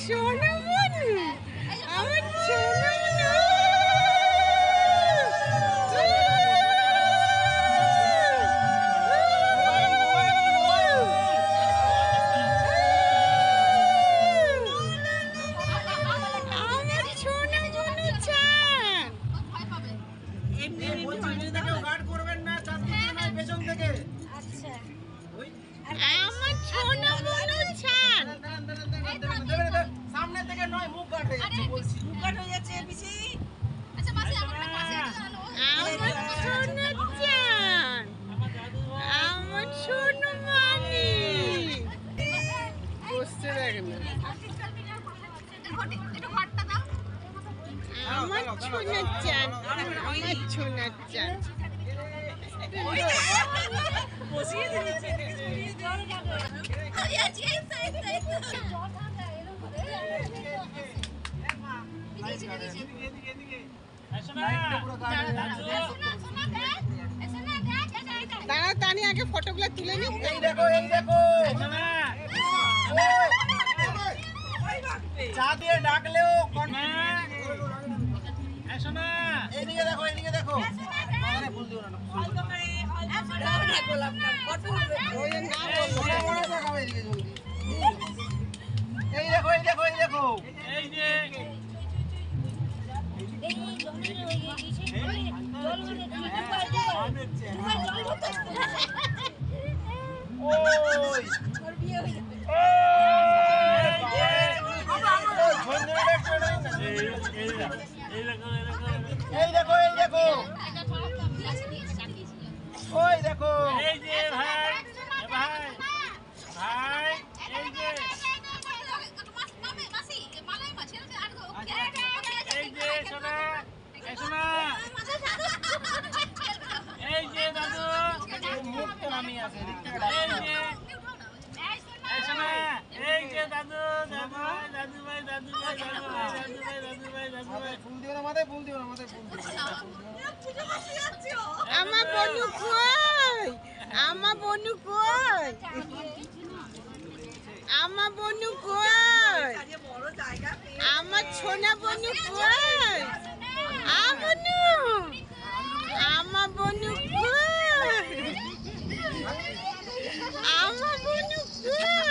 সোনা বনু, আমার সোনা বনু। আমার সোনা বনু ছান। সামনে থেকে নয়, মুখ কাট হয়ে যাচ্ছে বলছি। মুখ কাট হয়ে যাচ্ছে পিসি। আচ্ছা মাসি আমার পাশে দাঁড়ানো। আমার সোনা ছান, আমার সোনা মানি। বসতে দেখেন না। আমার সোনা চান, আমার সোনা চান। বসিয়ে দিয়েছে। দাঁড়া তানি আগে ফটোগুলো তুলে নি। এই দেখো, এই দেখো। চা দিয়ে ডাকলেও এদিকে দেখো, এদিকে দেখো। ফুল দিও না, এই দেখো, এই দেখো, এই দেখো। এই যে এই দেখো, এই দেখো, ওই দেখো। এই যে ভাই, ভাই, ভাই, এই যে এই যে সোনা, এই সোনা, এই যে দাদু, মুখটা নামিয়ে আছে, এই যে এই সোনা, এই যে দাদু, দাদু ভাই, দাদু ভাই, দাদু ভাই, দাদু ভাই, দাদু ভাই, দাদু ভাই, দাদু ভাই। ফুল দিও না মাথায়, ফুল দিও না মাথায়, ফুল দিও না। আমার বনু কই, আমার বনু কই, আমার বনু কই, আমার সোনা বনু কই, আমনু, আমার বনু কই, আমার বনু কই।